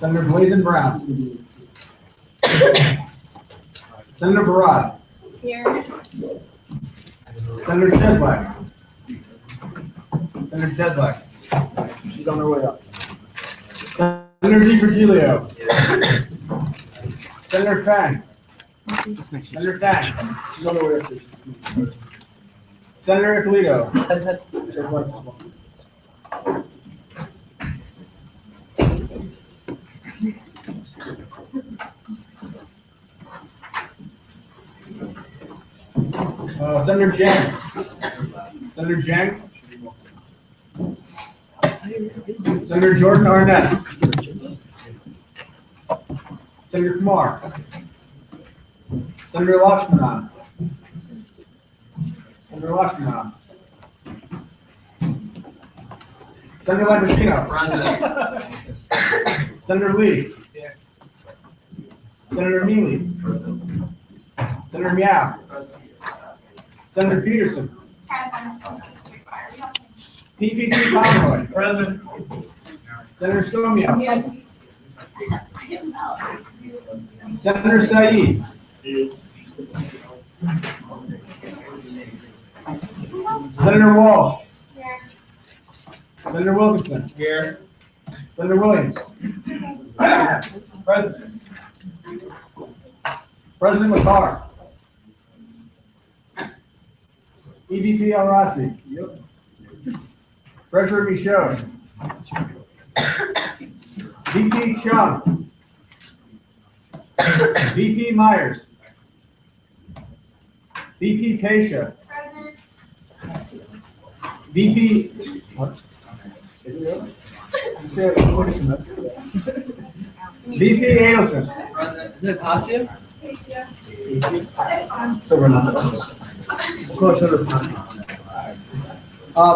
Senator Blazin Brown. Senator Barad. Here. Senator Cheslak. Senator Cheslak. She's on her way up. Senator DiVirgilio. Senator Fang. Senator Fang. She's on her way up. Senator Ippolito. Senator Jang. Senator Jang. Senator Jordan Arnett. Senator Kumar. Senator Lakshmanan. Senator Lakshmanan. Senator Lambashino. Senator Lee. Senator Mealy. Senator Meow. Senator Peterson. PPT Pomeroy. Present. Senator Scomio. Senator Said. Senator Walsh. Senator Wilkinson. Here. Senator Williams. President. President McCarr. EVP El Rossi. Yep. Treasurer Michaud. VP Chung. VP Myers. VP Pasha. VP. What? Is it really? You say it quick, that's good. VP Adelson. President. Is it Tasia? So we're not.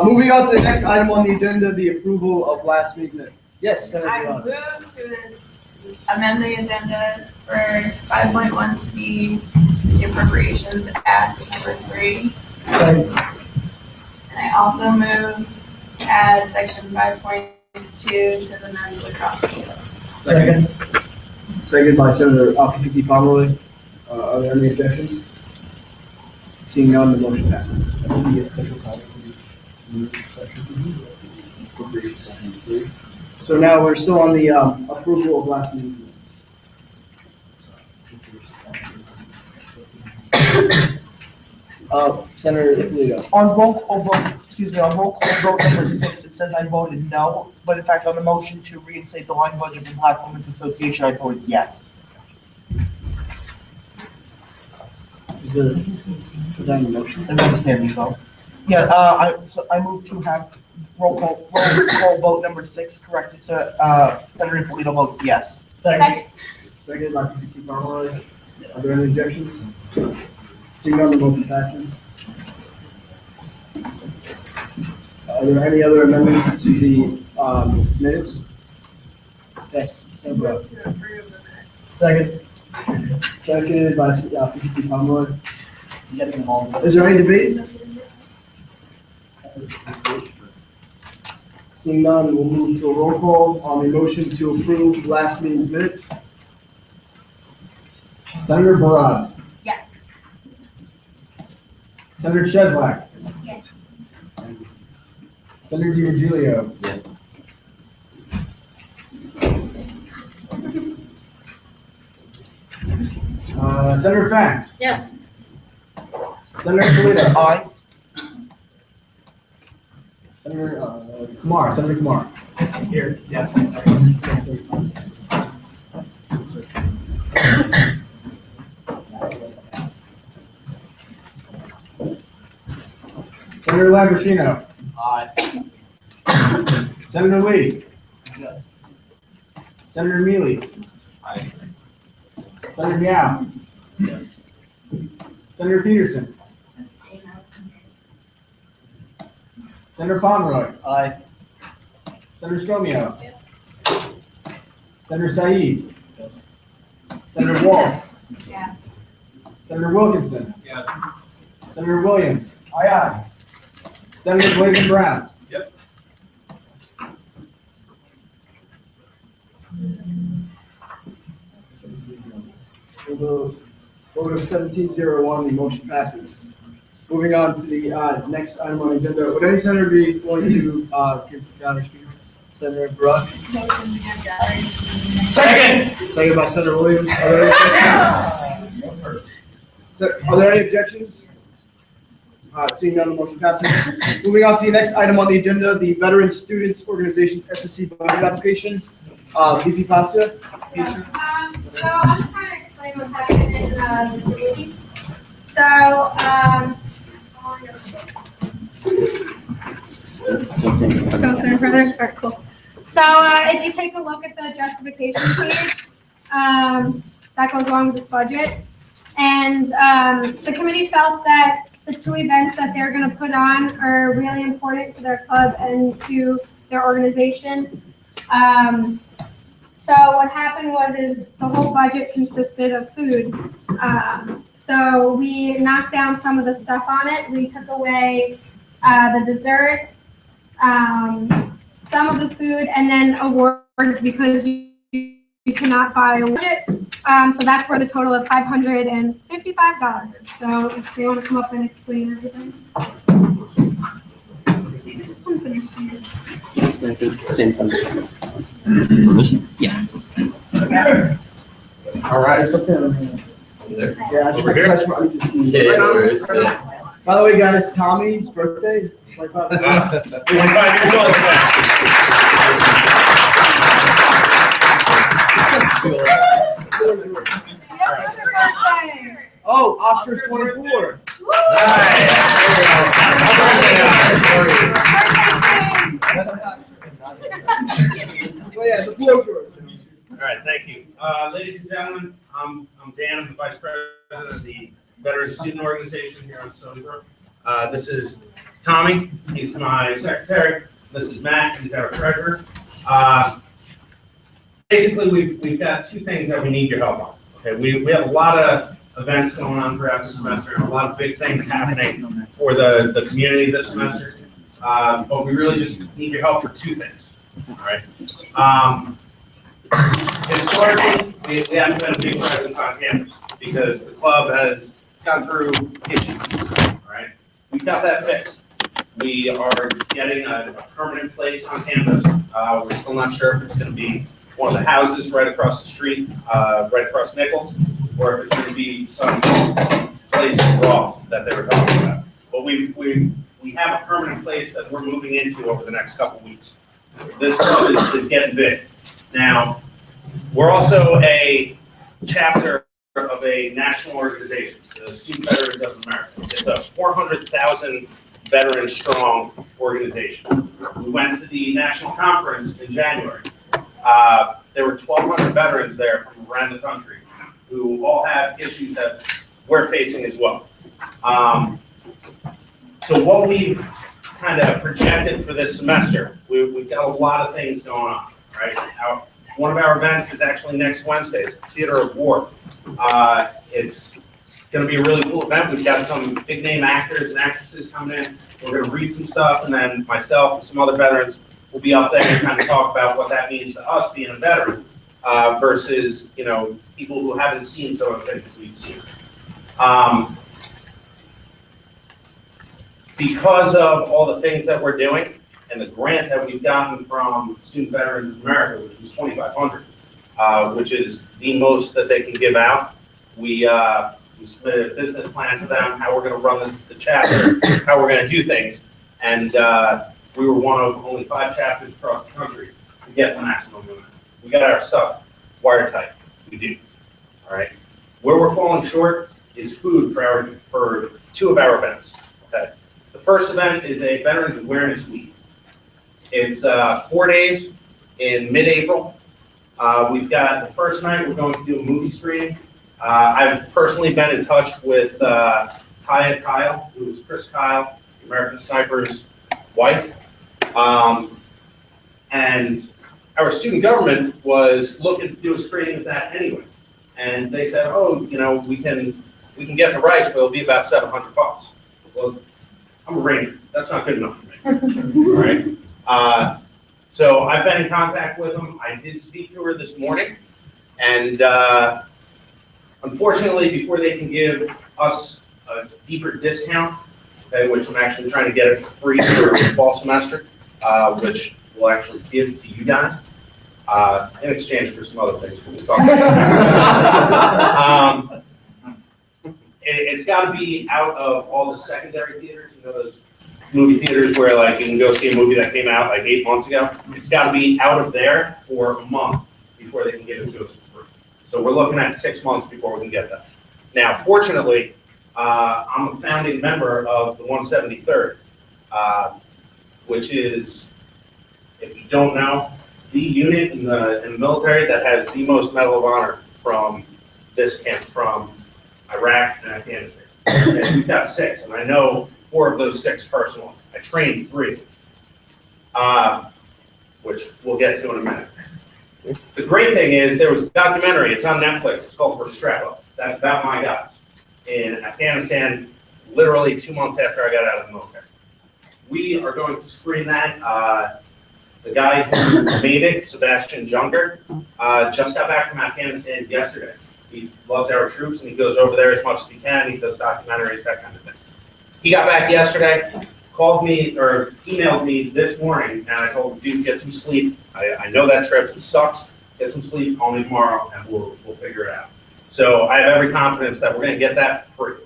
Moving on to the next item on the agenda, the approval of last week's minutes. Yes, Senator I Brown. move to amend the agenda for 5.1 to be the Appropriations Act #3. And I also move to add section 5.2 to the men's lacrosse field. Second. Second by Senator PPT Pomeroy. Are there any objections? Seeing none, the motion passes. So now we're still on the approval of last meeting's minutes. Senator Ippolito. On roll call vote, on roll call vote number 6, it says I voted no, but in fact, on the motion to reinstate the line budget from Black Women's Association, I voted yes. Is there, put down the motion? And then the Sandy vote. Yeah, I move to have roll call vote number 6 corrected to, Senator Ippolito votes yes. Second. Second by PPT Pomeroy. Are there any objections? Seeing none, the motion passes. Are there any other amendments to the minutes? Yes, Senator Brown. Move to approve the minutes. Second. Seconded by PPT Pomeroy. Is there any debate? Seeing none, we'll move to a roll call on the motion to approve last meeting's minutes. Senator Barad. Yes. Senator Cheslak. Yes. Senator DiVirgilio. Yes. Senator Fang. Yes. Senator Ippolito. Aye. Senator Kumar. Senator Kumar. Here. Yes. Senator Lambashino. Aye. Senator Lee. Yes. Senator Mealy. Aye. Senator Meow. Yes. Senator Peterson. Senator Pomeroy. Aye. Senator Scomio. Yes. Senator Said. Senator Walsh. Yeah. Senator Wilkinson. Yes. Senator Williams. Aye. Senator Blazin Brown. Yep. We'll vote of 17-0-1, the motion passes. Moving on to the next item on the agenda. Would any senator be willing to give gallery speaker? Senator Brook? Motion to give galleries. Second by Senator Williams. Are there any objections? Seeing none, the motion passes. Moving on to the next item on the agenda, the Veteran Students Organization's SSC budget application. VP Pasha? So I'm trying to explain what's happening in the community. So, don't sit in further. All right, cool. So if you take a look at the justification page, that goes along with this budget. And the committee felt that the two events that they're going to put on are really important to their club and to their organization. So what happened was the whole budget consisted of food. So we knocked down some of the stuff on it. We took away the desserts, some of the food, and then awards because you cannot buy a budget. So that's where the total of $555 is. So if they want to come up and explain everything. Same conversation. Yeah. All right. Yeah, I just Over here? I need to see. Yeah, where is it? By the way, guys, Tommy's birthday is like 5 25 years old. Oh, Oscar's 24. Oh yeah, the floor is yours. All right, thank you. Ladies and gentlemen, I'm Dan, I'm the Vice President of the Veteran Student Organization here on Stony Brook. This is Tommy, he's my secretary. This is Matt, he's our treasurer. Basically, we've got two things that we need your help on. Okay, we have a lot of events going on throughout the semester and a lot of big things happening for the community this semester. But we really just need your help for two things. All right. Historically, we haven't been a big presence on campus because the club has gone through issues. All right. We've got that fixed. We are getting a permanent place on campus. We're still not sure if it's going to be one of the houses right across the street, right across Nichols, or if it's going to be some place in Brook that they were talking about. But we have a permanent place that we're moving into over the next couple weeks. This club is getting big. Now, we're also a chapter of a national organization, the Student Veterans of America. It's a 400,000 veteran strong organization. We went to the national conference in January. There were 1,200 veterans there from around the country who all have issues that we're facing as well. So what we've kind of projected for this semester, we've got a lot of things going on, right? One of our events is actually next Wednesday. It's the Theater of War. It's going to be a really cool event. We've got some big name actors and actresses coming in. We're going to read some stuff, and then myself and some other veterans will be up there and kind of talk about what that means to us being a veteran versus, you know, people who haven't seen some of the things we've seen. Because of all the things that we're doing and the grant that we've gotten from Student Veterans of America, which was $2,500, which is the most that they can give out, we submitted a business plan to them, how we're going to run the chapter, how we're going to do things, and we were one of only 5 chapters across the country to get the maximum amount. We got our stuff watertight. We do. All right. Where we're falling short is food for 2 of our events. Okay. The first event is a Veterans Awareness Week. It's 4 days in mid-April. We've got the first night, we're going to do a movie screening. I've personally been in touch with Kyle, who is Chris Kyle, the American Sniper's wife. And our student government was looking to do a screening of that anyway. And they said, oh, you know, we can get the rights, but it'll be about $700. Well, I'm a Ranger. That's not good enough for me. All right. So I've been in contact with them. I did speak to her this morning, and Unfortunately, before they can give us a deeper discount, okay, which I'm actually trying to get it for free for the fall semester, which we'll actually give to you guys, in exchange for some other things we'll talk about. It's got to be out of all the secondary theaters, you know, those movie theaters where like you can go see a movie that came out like 8 months ago. It's got to be out of there for a month before they can give it to us for free. So we're looking at 6 months before we can get that. Now, fortunately, I'm a founding member of the 173rd, which is, if you don't know, the unit in the military that has the most Medal of Honor from this camp, from Iraq and Afghanistan. And we've got 6, and I know 4 of those 6 personally. I trained 3, which we'll get to in a minute. The great thing is there was a documentary, it's on Netflix, it's called Restrepo. That's about my guys in Afghanistan, literally 2 months after I got out of the military. We are going to screen that. The guy who made it, Sebastian Junker, just got back from Afghanistan yesterday. He loves our troops and he goes over there as much as he can. He does documentaries, that kind of thing. He got back yesterday, called me or emailed me this morning, and I told him, dude, get some sleep. I know that trip sucks. Get some sleep, call me tomorrow, and we'll figure it out. So I have every confidence that we're going to get that for free.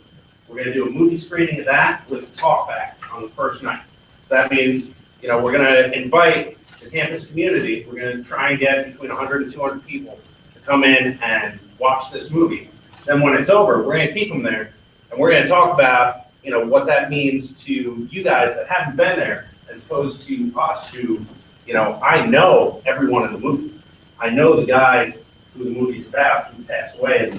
We're going to do a movie screening of that with a talk back on the first night. So that means, you know, we're going to invite the campus community. We're going to try and get between 100 and 200 people to come in and watch this movie. Then when it's over, we're going to keep them there, and we're going to talk about, you know, what that means to you guys that haven't been there, as opposed to us who, you know, I know everyone in the movie. I know the guy who the movie's about, who passed away,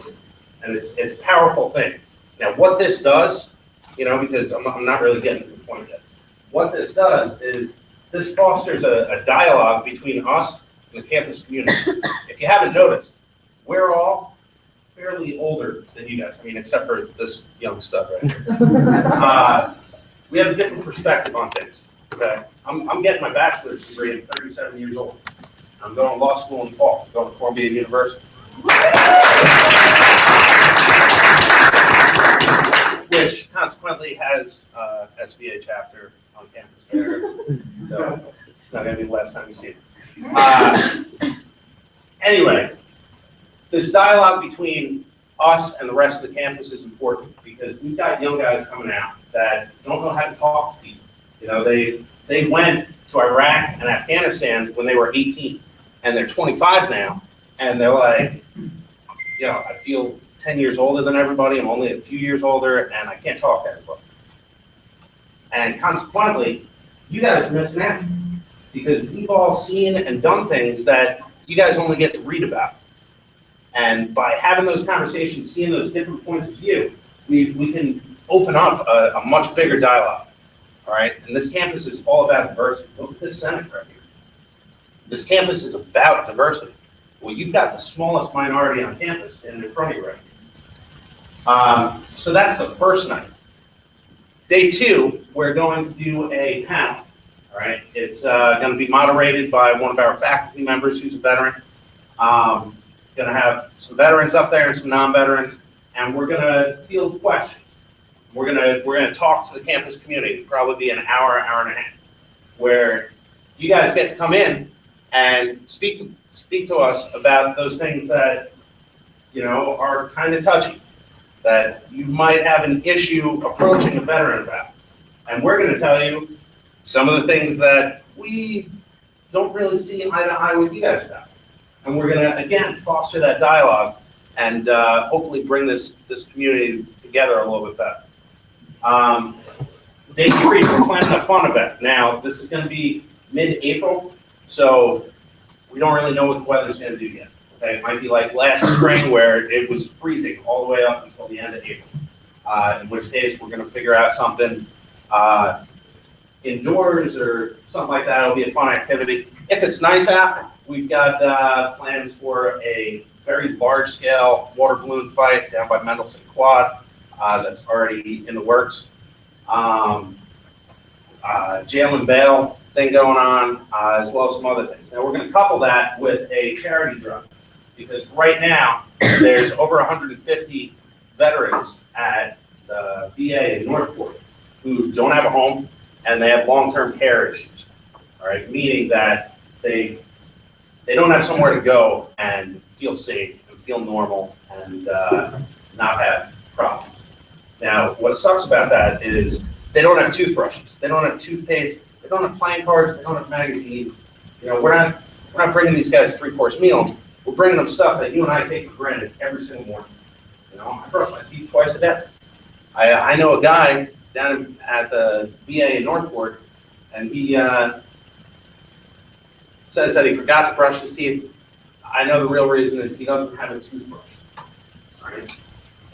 and it's a powerful thing. Now, what this does, you know, because I'm not really getting to the point yet. What this does is this fosters a dialogue between us and the campus community. If you haven't noticed, we're all fairly older than you guys. I mean, except for this young stud right here. We have a different perspective on things. Okay, I'm getting my bachelor's degree at 37 years old. I'm going to law school in the fall. I'm going to Columbia University, which consequently has SVA chapter on campus there. So it's not going to be the last time you see it. Anyway, this dialogue between us and the rest of the campus is important because we've got young guys coming out that don't know how to talk to people. You know, they went to Iraq and Afghanistan when they were 18, and they're 25 now, and they're like, you know, I feel 10 years older than everybody. I'm only a few years older, and I can't talk to everybody. And consequently, you guys are missing out because we've all seen and done things that you guys only get to read about. And by having those conversations, seeing those different points of view, we can open up a much bigger dialogue, all right? And this campus is all about diversity. Look at this Senate right here. This campus is about diversity. Well, you've got the smallest minority on campus in front of you right here. So that's the first night. Day 2, we're going to do a panel, all right? It's going to be moderated by one of our faculty members who's a veteran. Going to have some veterans up there and some non-veterans, and we're going to field questions. We're going to talk to the campus community. It'll probably be an hour, hour and a half, where you guys get to come in and speak to us about those things that, you know, are kind of touchy, that you might have an issue approaching a veteran about. And we're going to tell you some of the things that we don't really see eye to eye with you guys about. And we're going to, again, foster that dialogue and hopefully bring this community together a little bit better. Day 3, we're planning a fun event. Now, this is going to be mid-April, so we don't really know what the weather's going to do yet. Okay, it might be like last spring where it was freezing all the way up until the end of April, in which case we're going to figure out something indoors or something like that. It'll be a fun activity. If it's nice out, we've got plans for a very large-scale water balloon fight down by Mendelson Quad that's already in the works. Jail and bail thing going on, as well as some other things. Now, we're going to couple that with a charity drive because right now, there's over 150 veterans at the VA in Northport who don't have a home and they have long-term care issues, all right? Meaning that they don't have somewhere to go and feel safe and feel normal and not have problems. Now, what sucks about that is they don't have toothbrushes, they don't have toothpaste, they don't have playing cards, they don't have magazines. You know, we're not bringing these guys 3-course meals. We're bringing them stuff that you and I take for granted every single morning. You know, I brush my teeth twice a day. I know a guy down at the VA in Northport, and he says that he forgot to brush his teeth. I know the real reason is he doesn't have a toothbrush. Right?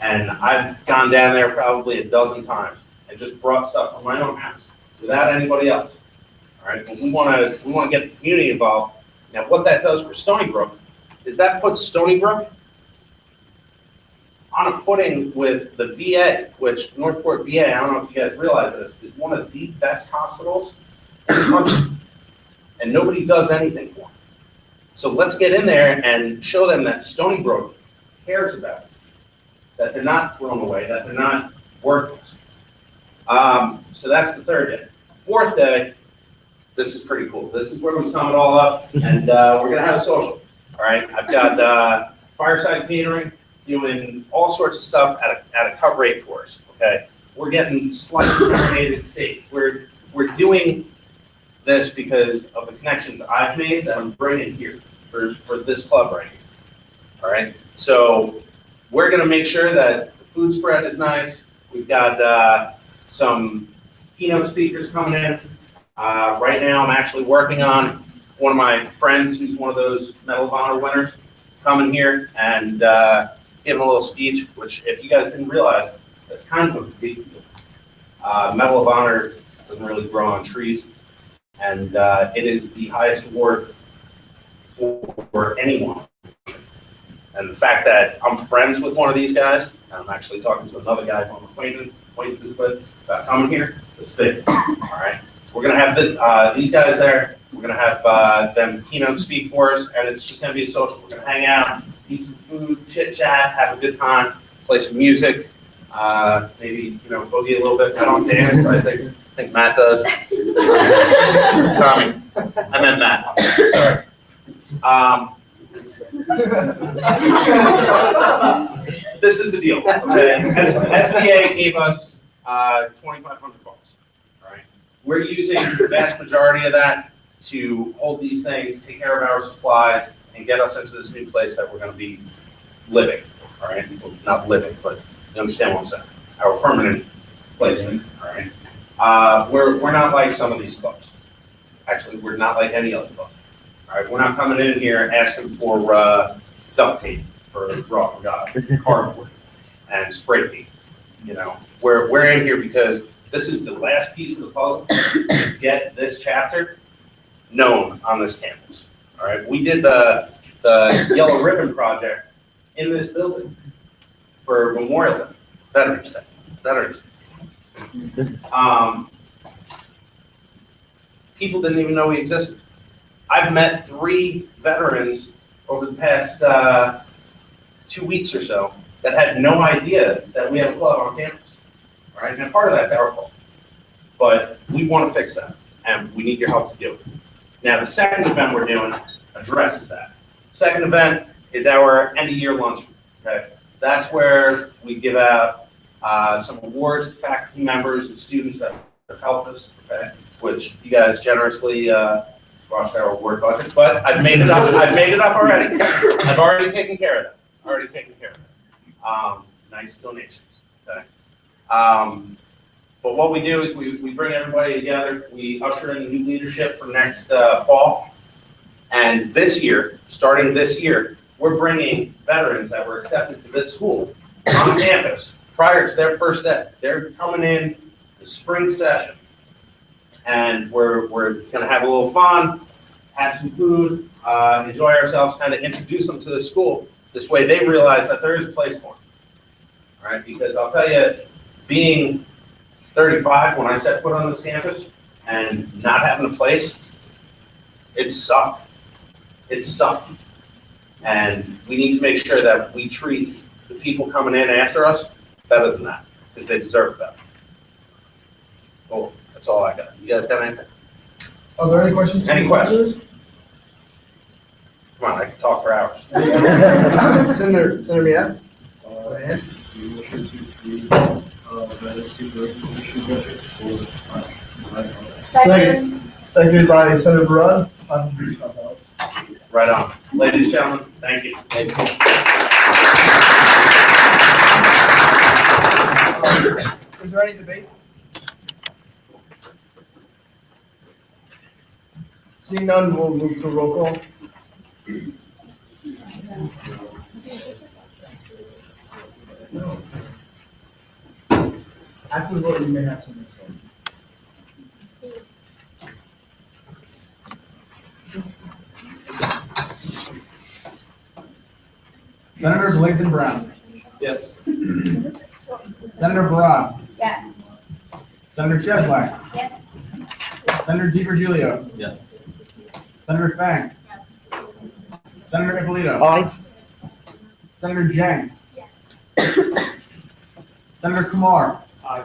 And I've gone down there probably a dozen times and just brought stuff from my own house without anybody else. All right, but we want to get the community involved. Now, what that does for Stony Brook is that puts Stony Brook on a footing with the VA, which Northport VA, I don't know if you guys realize this, is one of the best hospitals in the country, and nobody does anything for them. So let's get in there and show them that Stony Brook cares about it, that they're not thrown away, that they're not worthless. So that's the third day. Fourth day, this is pretty cool. This is where we sum it all up, and we're gonna have a social. All right, I've got fireside catering, doing all sorts of stuff at a cut rate for us. Okay, we're getting sliced marinated steak. We're doing this because of the connections I've made that I'm bringing here for this club right here. All right, so we're gonna make sure that the food spread is nice. We've got some keynote speakers coming in. Right now, I'm actually working on one of my friends who's one of those Medal of Honor winners coming here and giving a little speech, which if you guys didn't realize, that's kind of a big deal. Medal of Honor doesn't really grow on trees, and it is the highest award for anyone. And the fact that I'm friends with one of these guys, and I'm actually talking to another guy who I'm acquaintances with about coming here, it's big. All right. We're gonna have these guys there. We're gonna have them keynote speak for us, and it's just gonna be a social. We're gonna hang out, eat some food, chit chat, have a good time, play some music, maybe boogie a little bit. I don't dance, but I think Matt does. Tommy, I meant Matt. Sorry. This is the deal. Okay, SBA gave us $2,500. All right, we're using the vast majority of that to hold these things, take care of our supplies, and get us into this new place that we're going to be living. All right, well, not living, but you understand what I'm saying. Our permanent place. All right, we're not like some of these clubs. Actually, we're not like any other club. All right, we're not coming in here asking for duct tape for cardboard and spray paint. We're in here because this is the last piece of the puzzle to get this chapter known on this campus. All right, we did the Yellow Ribbon Project in this building for Memorial Day, Veterans Day. People didn't even know we existed. I've met 3 veterans over the past 2 weeks or so that had no idea that we have a club on campus. All right, and part of that's our fault, but we want to fix that, and we need your help to do it. Now, the second event we're doing addresses that. Second event is our end-of-year luncheon. Okay, that's where we give out some awards to faculty members and students that have helped us. Okay, which you guys generously squashed our award budget, but I've made it up. I've made it up already. I've already taken care of that. Nice donations. Okay. But what we do is we bring everybody together. We usher in the new leadership for next fall. And this year, starting this year, we're bringing veterans that were accepted to this school on campus prior to their first day. They're coming in the spring session. And we're going to have a little fun, have some food, enjoy ourselves, kind of introduce them to the school. This way they realize that there is a place for them. All right, because I'll tell you, being 35 when I set foot on this campus and not having a place, it sucked. It sucked. And we need to make sure that we treat the people coming in after us better than that, because they deserve better. Well, that's all I got. You guys got anything? Are there any questions? from Any the questions? senators? Come on, I can talk for hours. Senator Mia? Motion to approve, the supervision budget for, Second. Seconded by Senator Barad. Right on. Ladies and gentlemen, thank you. Is there any debate? Seeing none, we'll move to roll call. After the vote, you may have something to say. Senator Blazin Brown. Yes. Senator Barad. Yes. Senator Cheslak. Yes. Senator DiVirgilio. Yes. Senator Fang. Yes. Senator Ippolito. Aye. Senator Jang. Yes. Senator Kumar. Aye.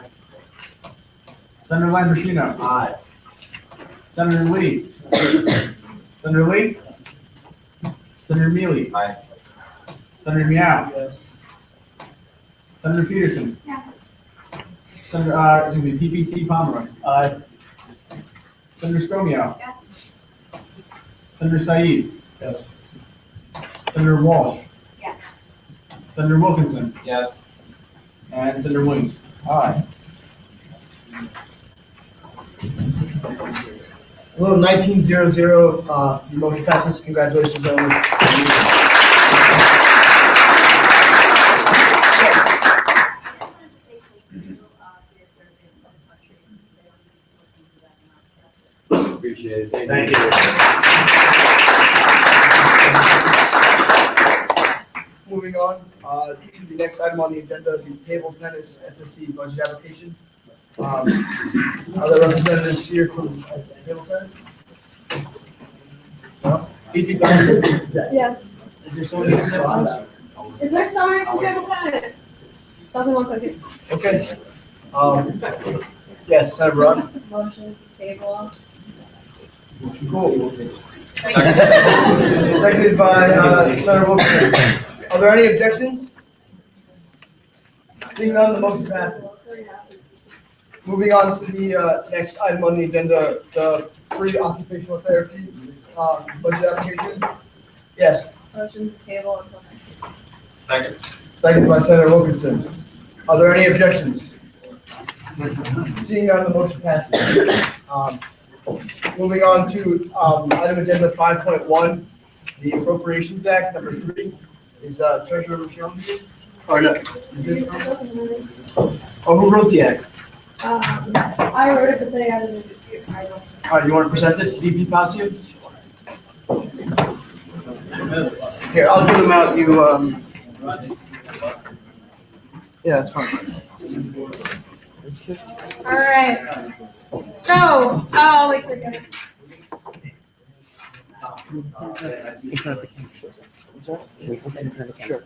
Senator Lambrusino. Aye. Senator Lee. Senator Lee. Senator Mealy. Aye. Senator Meow. Yes. Senator Peterson. Yeah. Senator, PPT Pomeroy. Aye. Senator Scomio. Yes. Senator Said. Yes. Senator Walsh. Yes. Senator Wilkinson. Yes. And Senator Williams. Aye. Well, 19-0-0, the motion passes. Congratulations, gentlemen. Appreciate it. Thank you. Moving on, to the next item on the agenda, the table tennis SSC budget application. Are there representatives here from table tennis? No? VP Johnson? Yes. Is there someone here from table tennis? Is there someone who can table tennis? Doesn't look like it. Okay. Yes, Senator Barad. Motion to table. Cool. Seconded by Senator Wilkinson. Are there any objections? Seeing none, the motion passes. Moving on to the next item on the agenda, the free occupational therapy budget application. Yes, Motion to table until next. Second. seconded by Senator Wilkinson. Are there any objections? Seeing none, the motion passes. Moving on to item agenda 5.1, the Appropriations Act, number 3. Is Treasurer Michelle here? Or no? Is it? Oh, who wrote the act? I wrote it, but they added it too. I don't. All right, you want to present it to VP Pasio? Here, I'll give them out, you, yeah, that's fine. All right. So, oh, wait a second. Sure.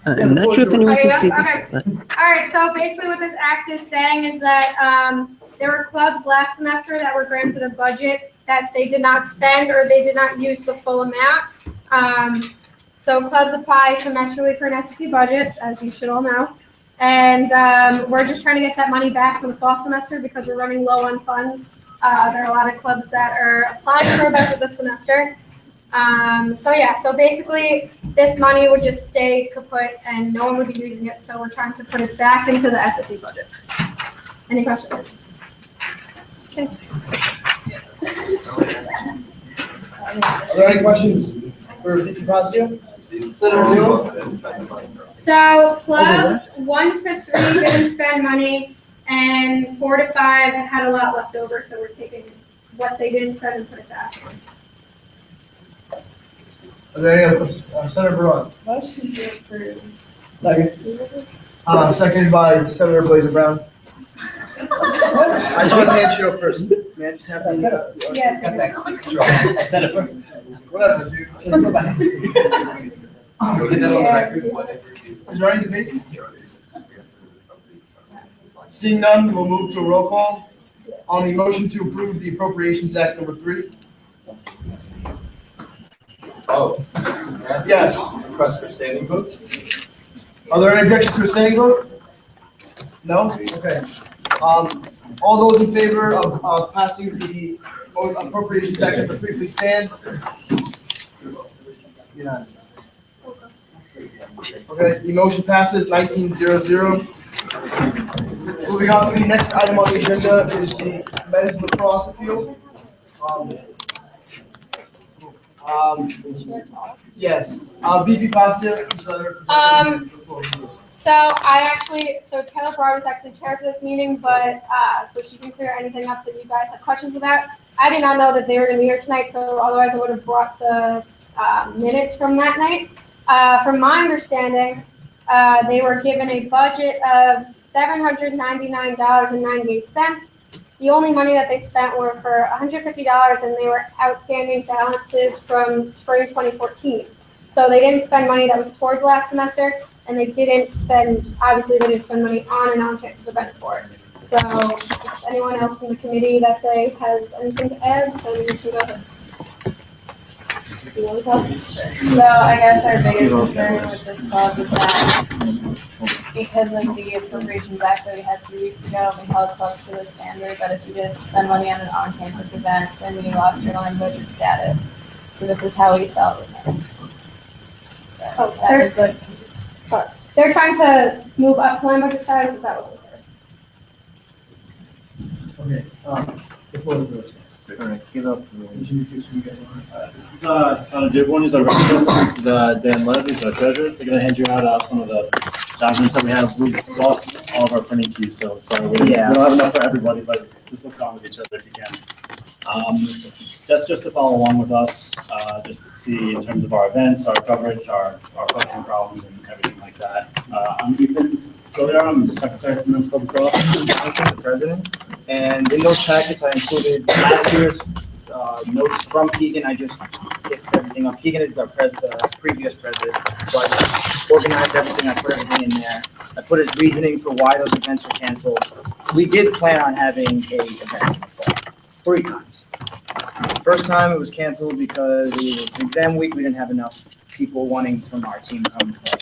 I'm not sure if anyone Okay, can see okay. this, but All right, so basically what this act is saying is that there were clubs last semester that were granted a budget that they did not spend or they did not use the full amount. So clubs apply semestrally for an SEC budget, as you should all know. And we're just trying to get that money back for the fall semester because we're running low on funds. There are a lot of clubs that are applying for a budget this semester. So basically this money would just stay kaput and no one would be using it. So we're trying to put it back into the SSE budget. Any questions? Okay. Are there any questions for VP Pasio? Senator Leo? So clubs 1 to 3 didn't spend money and 4 to 5 had a lot left over. So we're taking what they didn't spend and put it back. Are there any other questions? Senator Barad? Motion to approve. Second. Seconded by Senator Blazer Brown. I saw his hand show first. Man, just have the, Yes. Got that quick draw. I said it first. whatever, dude. Let's go back. We'll get that on the record, whatever you do. Is there any debates? Seeing none, we'll move to a roll call. On the motion to approve the Appropriations Act number 3. Oh. Yes. Request for standing vote? Are there any objections to a standing vote? No? Okay. All those in favor of passing the Appropriations Act number 3, please stand. Unanimous. Okay, the motion passes 19-0-0. Moving on to the next item on the agenda is the men's lacrosse appeal. Yes, VP Pasta. So Taylor Broad is actually chair for this meeting, but, so she can clear anything up that you guys have questions about. I did not know that they were gonna be here tonight, so otherwise I would have brought the, minutes from that night. From my understanding, they were given a budget of $799.98. The only money that they spent were for $150, and they were outstanding balances from spring 2014. So they didn't spend money that was towards last semester, and they didn't spend, obviously they didn't spend money on an on-campus event for it. So if anyone else from the committee that they has anything to add, then we can go ahead. You want to talk? So I guess our biggest concern with this clause is that because of the Appropriations Act that we had 2 weeks ago, we held close to the standard that if you didn't spend money on an on-campus event, then you lost your line budget status. So this is how we felt with it. So that is the. Sorry. They're trying to move up to line budget status, if that wasn't clear. Okay, before the vote. All right, give up. This is one is our request. This is Dan Levy, our treasurer. They're gonna hand you out some of the documents that we have. We've lost all of our printing keys, so sorry, we don't have enough for everybody, but just look on with each other if you can. That's just to follow along with us, just to see in terms of our events, our coverage, our budgeting problems and everything like that. I'm Ethan Gilliard, I'm the secretary for Men's Club Cross. The president, and in those packets, I included last year's notes from Keegan. I just fixed everything up. Keegan is the previous president, so I just organized everything. I put everything in there. I put his reasoning for why those events were canceled. We did plan on having a event in the fall 3 times. First time it was canceled because it was exam week. We didn't have enough people wanting from our team to come to play.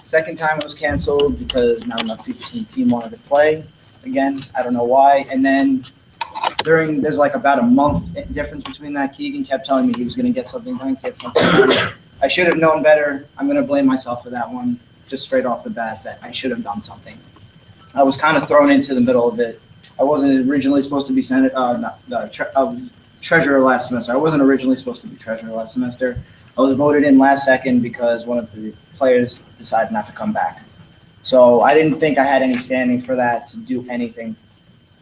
Second time it was canceled because not enough people from the team wanted to play. Again, I don't know why. And then there's like about a month difference between that. Keegan kept telling me he was going to get something done, I should have known better. I'm going to blame myself for that one, just straight off the bat, that I should have done something. I was kind of thrown into the middle of it. I wasn't originally supposed to be treasurer last semester. I wasn't originally supposed to be treasurer last semester. I was voted in last second because one of the players decided not to come back. So I didn't think I had any standing for that to do anything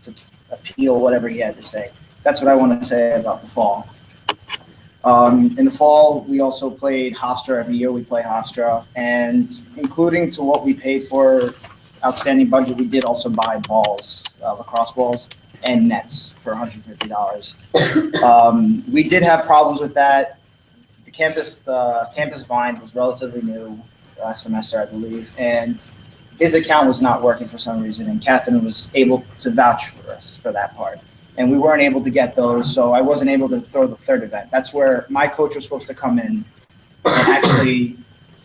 to appeal whatever he had to say. That's what I want to say about the fall. In the fall, we also played Hofstra. Every year we play Hofstra, and including to what we paid for outstanding budget, we did also buy balls, lacrosse balls, and nets for $150. We did have problems with that. The campus Vine was relatively new last semester, I believe, and his account was not working for some reason, and Catherine was able to vouch for us for that part. And we weren't able to get those, so I wasn't able to throw the third event. That's where my coach was supposed to come in and actually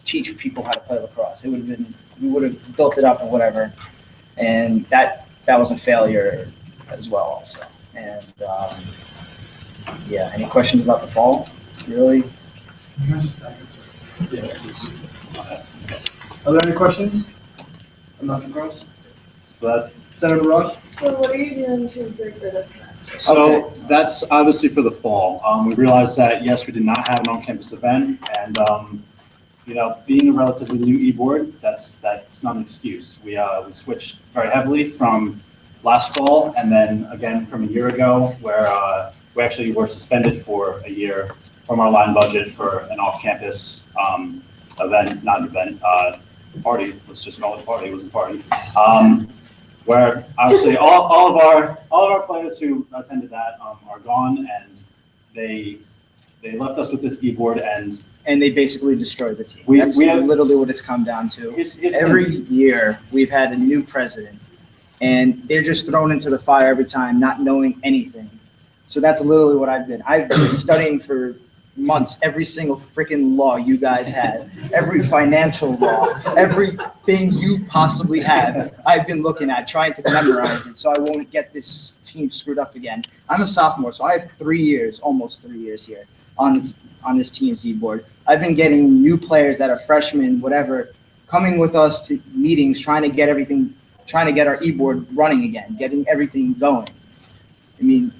teach people how to play lacrosse. We would have built it up or whatever, and that was a failure as well also. And yeah, any questions about the fall? Really? Are there any questions? I'm not across. But Senator Ross? So what are you doing to improve for this semester? So that's obviously for the fall. We realized that, yes, we did not have an on-campus event, and being a relatively new e-board, that's not an excuse. We switched very heavily from last fall, and then again from a year ago, where we actually were suspended for a year from our line budget for an off-campus party. Let's just call it a party. It was a party. where obviously all of our players who attended that are gone, and they left us with this e-board, and they basically destroyed the team. We That's have- literally what it's come down to. Here's Every things. year, we've had a new president, and they're just thrown into the fire every time, not knowing anything. So that's literally what I've been. I've been studying for months, every single freaking law you guys had, every financial law, everything you possibly have, I've been looking at, trying to memorize it so I won't get this team screwed up again. I'm a sophomore, so I have 3 years, almost 3 years here on this team's e-board. I've been getting new players that are freshmen, whatever, coming with us to meetings, trying to get our e-board running again, getting everything going. I mean,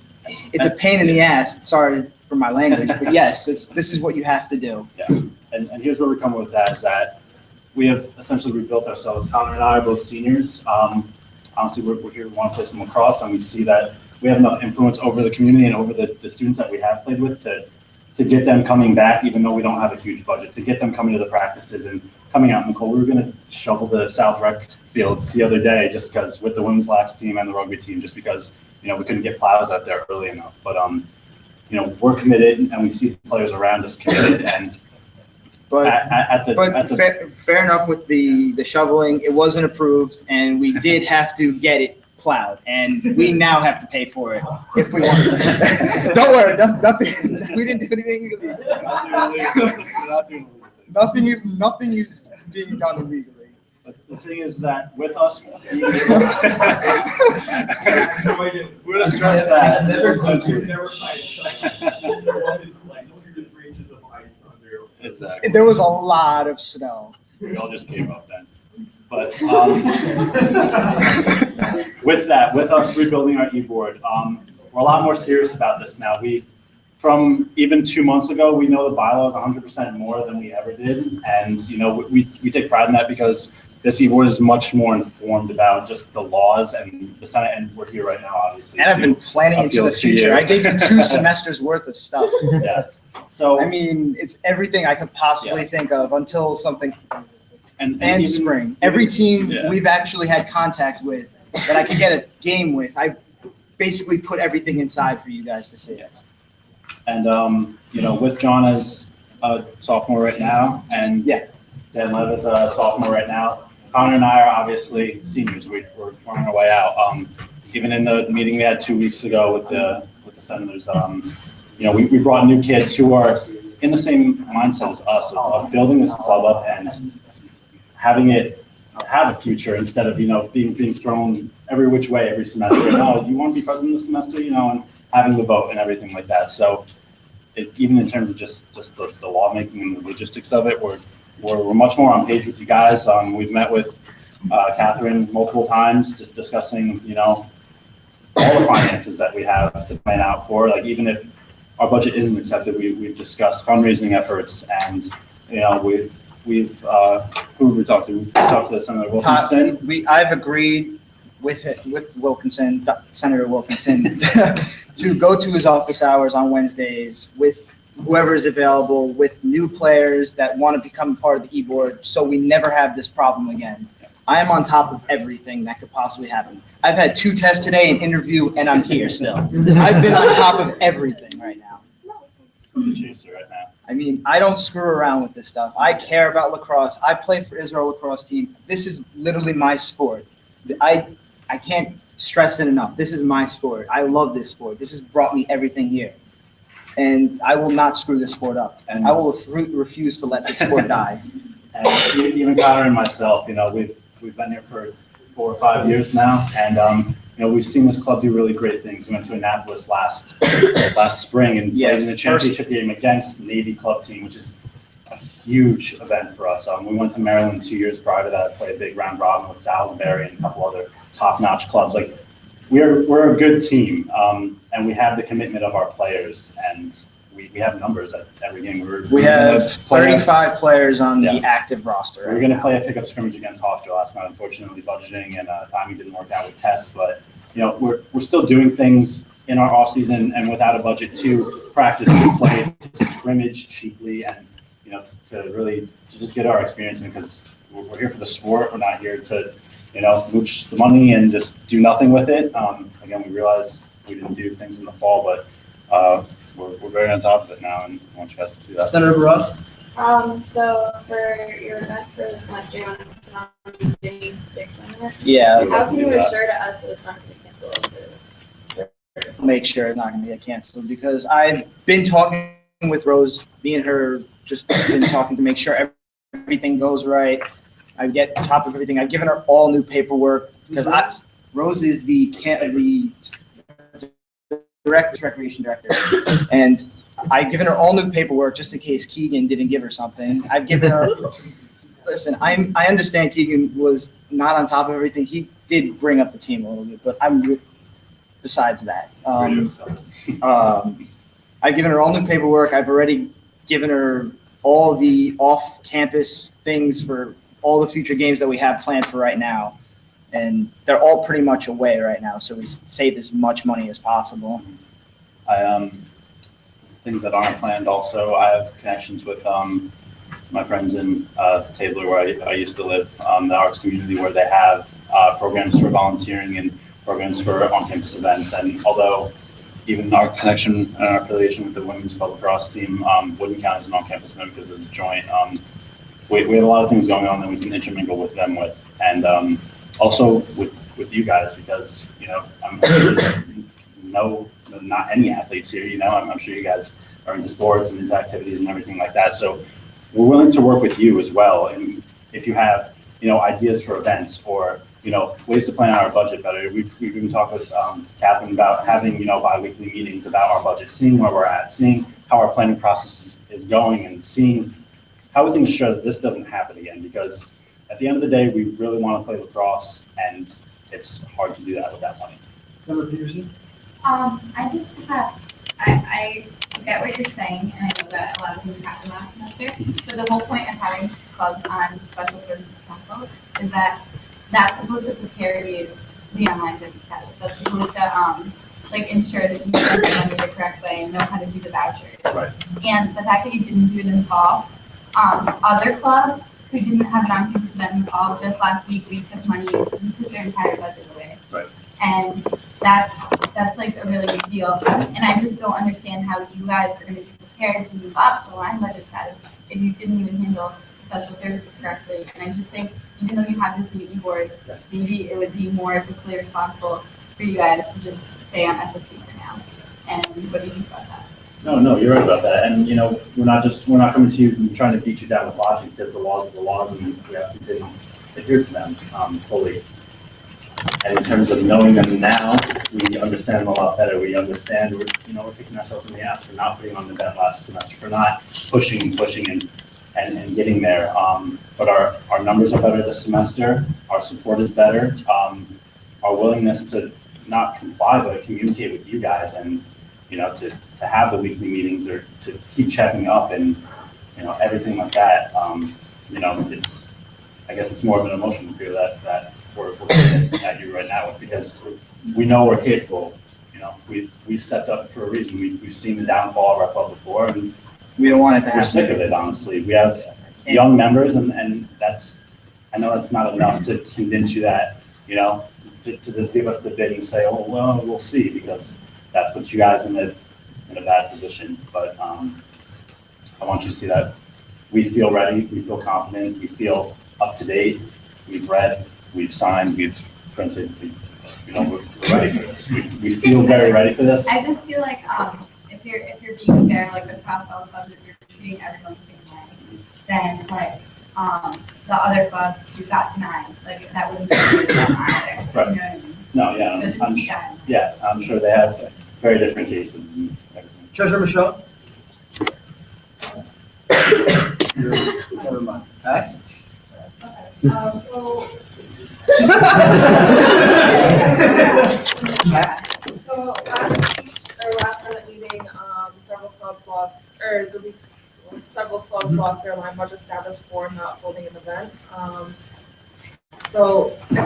it's a pain in the ass. Sorry for my language, but yes, this is what you have to do. Yeah, and here's where we're coming with that, is that we have essentially rebuilt ourselves. Connor and I are both seniors. Honestly, we're here to want to play some lacrosse, and we see that we have enough influence over the community and over the students that we have played with to get them coming back, even though we don't have a huge budget, to get them coming to the practices and coming out. Nicole, we were going to shovel the South Rec fields the other day just because with the women's lax team and the rugby team, just because, we couldn't get plows out there early enough. But, we're committed, and we see the players around us committed, and Fair enough with the shoveling. It wasn't approved, and we did have to get it plowed, and we now have to pay for it if we want. Don't worry, nothing. We didn't do anything illegal. Nothing is being done illegally. But the thing is that with us, we're going to stress that. Exactly. There was a lot of snow. We all just gave up then. But with us rebuilding our e-board, we're a lot more serious about this now. From even 2 months ago, we know the bylaw is 100% more than we ever did. And, we take pride in that because this e-board is much more informed about just the laws and the Senate, and we're here right now, obviously. And I've been planning into the appeal to future. you. I gave you 2 semesters worth of stuff. Yeah. So, I mean, it's everything I could possibly think of until something. And even, spring. Every team Yeah. we've actually had contact with that I could get a game with, I basically put everything inside for you guys to see. And, with John as a sophomore right now, and Dan Lev as a sophomore right now, Connor and I are obviously seniors. We're on our way out. Even in the meeting we had 2 weeks ago with the Senators, we brought new kids who are in the same mindset as us of building this club up and having it have a future instead of, being thrown every which way every semester. No, you want to be president this semester, and having the vote and everything like that. So even in terms of just the lawmaking and the logistics of it, we're much more on page with you guys. We've met with Catherine multiple times, just discussing, all the finances that we have to plan out for. Like, even if our budget isn't accepted, we've discussed fundraising efforts, and we've who have we talked to? We've talked to Senator Wilkinson. I've agreed with Wilkinson, Senator Wilkinson, to go to his office hours on Wednesdays with whoever is available, with new players that want to become part of the e-board, so we never have this problem again. I am on top of everything that could possibly happen. I've had 2 tests today, an interview, and I'm here still. I've been on top of everything right now. The chaser right now. I mean, I don't screw around with this stuff. I care about lacrosse. I play for Israel lacrosse team. This is literally my sport. I can't stress it enough. This is my sport. I love this sport. This has brought me everything here. And I will not screw this sport up. And I will refuse to let this sport die. And even Connor and myself, we've been here for 4 or 5 years now, and we've seen this club do really great things. We went to Annapolis last spring and played in the championship game against Navy club team, which is a huge event for us. We went to Maryland 2 years prior to that, played a big round robin with Salisbury and a couple other top-notch clubs. Like, we're a good team, and we have the commitment of our players, and we have numbers at every game. We have 35 players on the active roster. We were going to play a pickup scrimmage against Hofstra last night. Unfortunately, budgeting and timing didn't work out with tests, but we're still doing things in our off season and without a budget to practice, to play, to scrimmage cheaply, and to just get our experience in, because we're here for the sport. We're not here to mooch the money and just do nothing with it. Again, we realize we didn't do things in the fall, but we're very on top of it now, and I want you guys to see that. Senator Barras? So for your event for the semester, you want to put on any stick limit? Yeah, How can you assure to us that it's not going to be canceled? make sure it's not gonna get canceled, because I've been talking with Rose, me and her just been talking to make sure everything goes right. I get on top of everything. I've given her all new paperwork because Rose is the recreation director, and I've given her all new paperwork just in case Keegan didn't give her something. I've given her. Listen, I understand Keegan was not on top of everything. He did bring up the team a little bit, but besides that, I've given her all new paperwork. I've already given her all the off-campus things for all the future games that we have planned for right now. And they're all pretty much away right now, so we save as much money as possible. Things that aren't planned also, I have connections with my friends in Tabler, where I used to live, the arts community, where they have programs for volunteering and programs for on-campus events. And although even our connection and our affiliation with the women's club lacrosse team wouldn't count as an on-campus event because it's joint, we have a lot of things going on that we can intermingle with them with. And also with you guys, because, I'm sure not any athletes here, I'm sure you guys are into sports and into activities and everything like that. So we're willing to work with you as well. And if you have, ideas for events or, ways to plan out our budget better. We've even talked with Catherine about having, bi-weekly meetings about our budget, seeing where we're at, seeing how our planning process is going, and seeing how we can ensure that this doesn't happen again. Because at the end of the day, we really want to play lacrosse, and it's hard to do that without money. Senator Peterson? I just have, I get what you're saying, and I know that a lot of things happened last semester. So the whole point of having clubs on special services council is that that's supposed to prepare you to be online for the status. That's supposed to ensure that you spend the money the correct way and know how to do the vouchers. Right. And the fact that you didn't do it in the fall, other clubs who didn't have an on-campus event in the fall, just last week we took their entire budget away. Right. And that's like a really big deal. And I just don't understand how you guys are going to be prepared to move up to line budget status if you didn't even handle special services correctly. And I just think, even though you have this new e-board, maybe it would be more fiscally responsible for you guys to just stay on FSC for now. And what do you think about that? No, you're right about that. And, we're not coming to you and trying to beat you down with logic, because the laws are the laws, and we absolutely didn't adhere to them fully. And in terms of knowing them now, we understand them a lot better. We understand we're kicking ourselves in the ass for not putting on the event last semester, for not pushing and getting there. But our numbers are better this semester. Our support is better. Our willingness to not comply, but communicate with you guys, and to have the weekly meetings, or to keep checking up, and everything like that. I guess it's more of an emotional fear that we're looking at you right now with, because we know we're capable. We've stepped up for a reason. We've seen the downfall of our club before, and We don't want it to we're happen. sick of it, honestly. We have young members, and I know that's not enough to convince you that, to just give us the bid and say, oh, well, we'll see, because that puts you guys in a bad position. But I want you to see that we feel ready, we feel confident, we feel up to date, we've read, we've signed, we've printed, we're ready for this. We feel very ready for this. I just feel like if you're being fair, like across all clubs, if you're treating everyone the same way, then the other clubs who got denied, that wouldn't be good either. Right. You know what I mean? No, yeah, So just keep that in mind. yeah, I'm sure they have very different cases and everything. Treasurer Michelle? Never mind. Pass? So last Senate meeting, several clubs lost their line budget status for not holding an event. And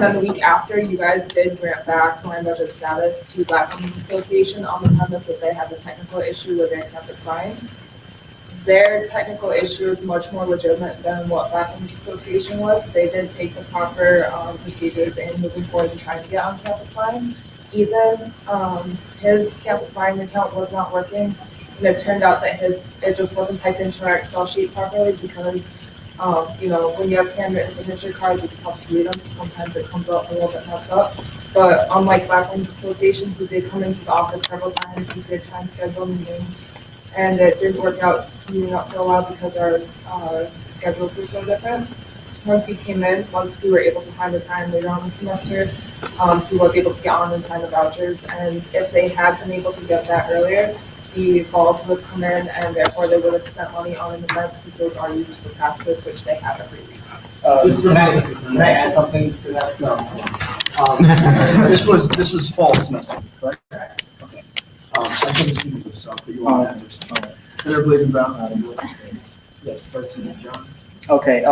then the week after, you guys did grant back line budget status to Black Women's Association on the premise that they had the technical issue with their campus buying. their technical issue is much more legitimate than what Blackman's Association was. They did take the proper procedures in moving forward and trying to get on campus fine. Ethan, his campus fine account was not working, and it turned out that it just wasn't typed into our Excel sheet properly because when you have handwritten signature cards, it's tough to read them, so sometimes it comes out a little bit messed up. But unlike Blackman's Association, who did come into the office several times, he did try and schedule meetings, and it didn't work out meeting up for a while because our schedules were so different. Once he came in, once we were able to find the time later on the semester, he was able to get on and sign the vouchers, and if they had been able to get that earlier, the balls would come in, and therefore they would have spent money on an event since those are used for practice, which they have every week. Can I add something to that? No. This was fall semester, correct? Okay. I couldn't speak to this, so I'll put you on answers. Senator Blazing Brown. Yes, President John. Okay,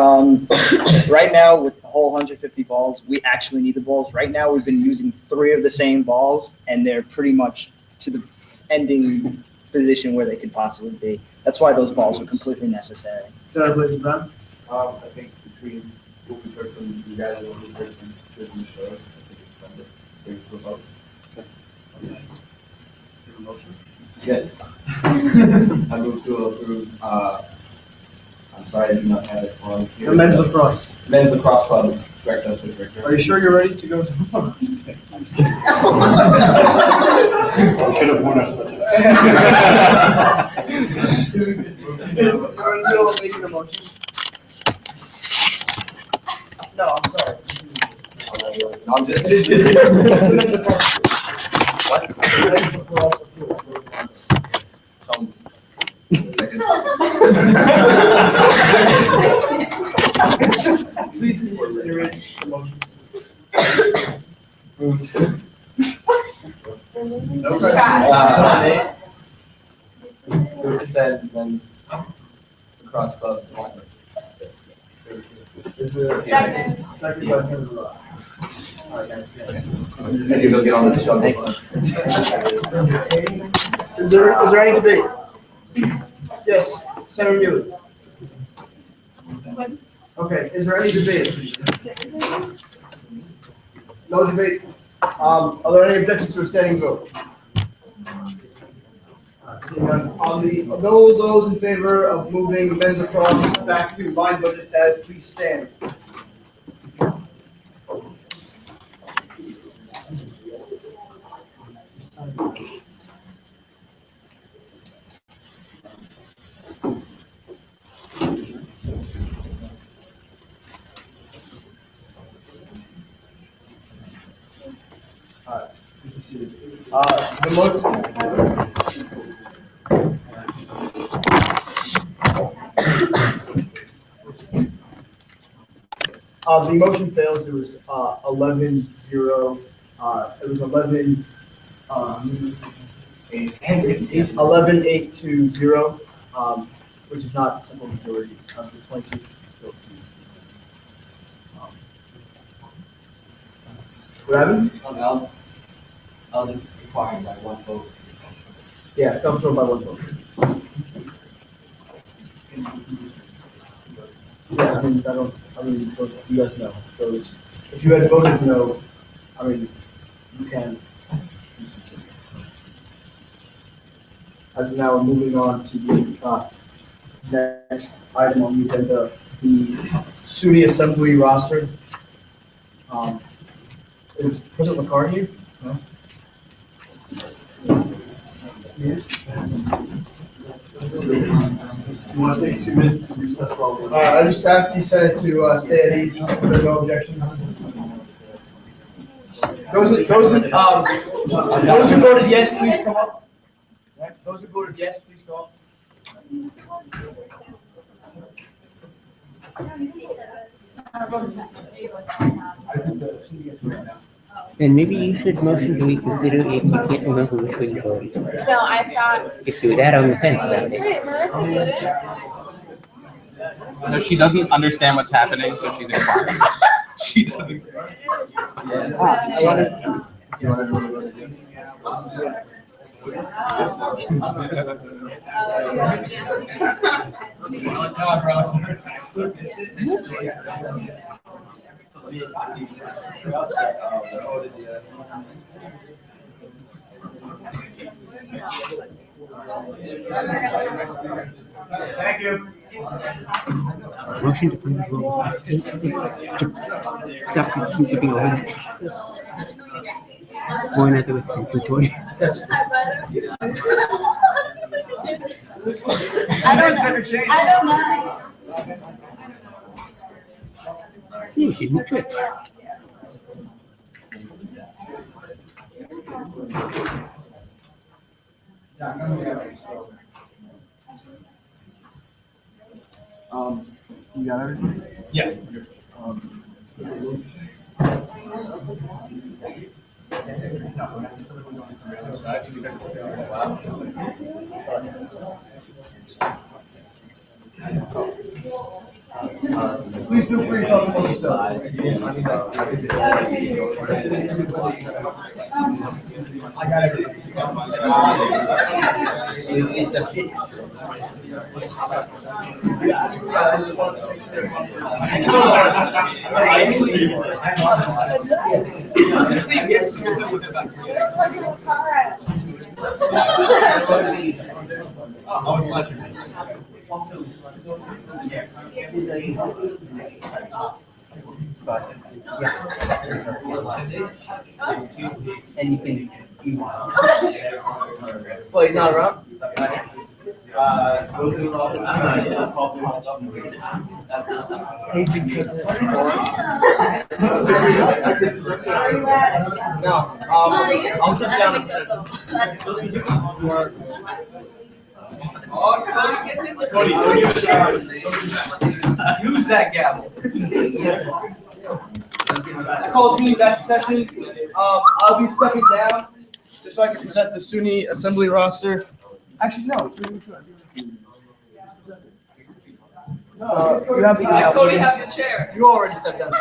right now with the whole 150 balls, we actually need the balls. Right now, we've been using 3 of the same balls, and they're pretty much to the ending position where they could possibly be. That's why those balls are completely necessary. Senator Blazing Brown. I think between what we heard from you guys and what we heard from the show, I think it's time to bring it to a vote. Motion? Yes. I move to approve, I'm sorry, I do not have it on here. The men's lacrosse. Men's lacrosse club, correct, that's what director. Are you sure you're ready to go? Should have warned us. Are you making a motion? No, I'm sorry. No, I'm just. Some. Second. Please consider the motion. Move to send men's lacrosse club. Second. Second by Senator Ross. I'm just gonna go get on this struggle bus. Is there any debate? Yes, Senator Neely. Okay, is there any debate? No debate. Are there any objections to a standing vote? Seeing none. On the those in favor of moving men's lacrosse back to line budget status, please stand. The motion fails. It was 11-0. It was 11-8 to 0, which is not a simple majority of the 22 still seats. What happened? I'll just require by one vote. Yeah, it comes through by 1 vote. Yeah, you guys know. Those, if you had voted no, you can. As of now, we're moving on to the next item on the agenda, the SUNY Assembly roster. Is President McCarty here? No? Yes. You want to take 2 minutes to recess while we're... I just asked the Senate to stay at ease. If there are no objections. Those who voted yes, please come up. Those who voted yes, please come up. Then maybe you should motion to reconsider if you can't remember which way you voted. No, I thought. If you're that on the fence about it. Wait, Marissa did it. No, she doesn't understand what's happening, so she's inquiring. She doesn't. Thank you. Motion to approve the roll. Stop keeping over. Going at the centratory. I don't know. You should be tricked. You got everything? Yeah. Please feel free to talk about yourself. I got everything. It's a fit. Oh, it's not your. Anything you want. Well, he's not around? No, I'll sit down. Use that gavel. Call this meeting back to session. I'll be stepping down just so I can present the SUNY assembly roster. Actually, no. You have the. Cody, have the chair. You already stepped down.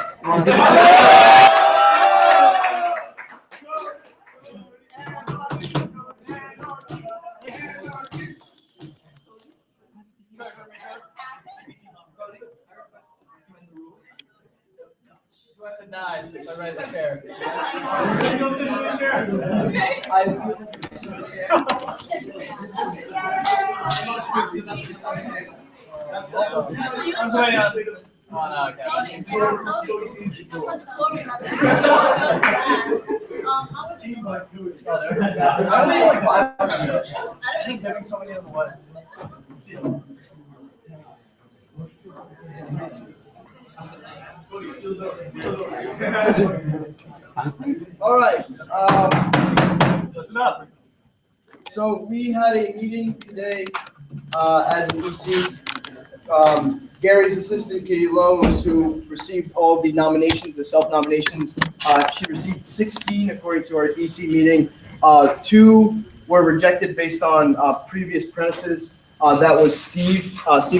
Denied. I read the chair. All right. Listen up. So we had a meeting today as an EC. Gary's assistant, Katie Lowe's, who received all the nominations, the self-nominations, she received 16 according to our EC meeting. 2 were rejected based on previous premises. That was Stephen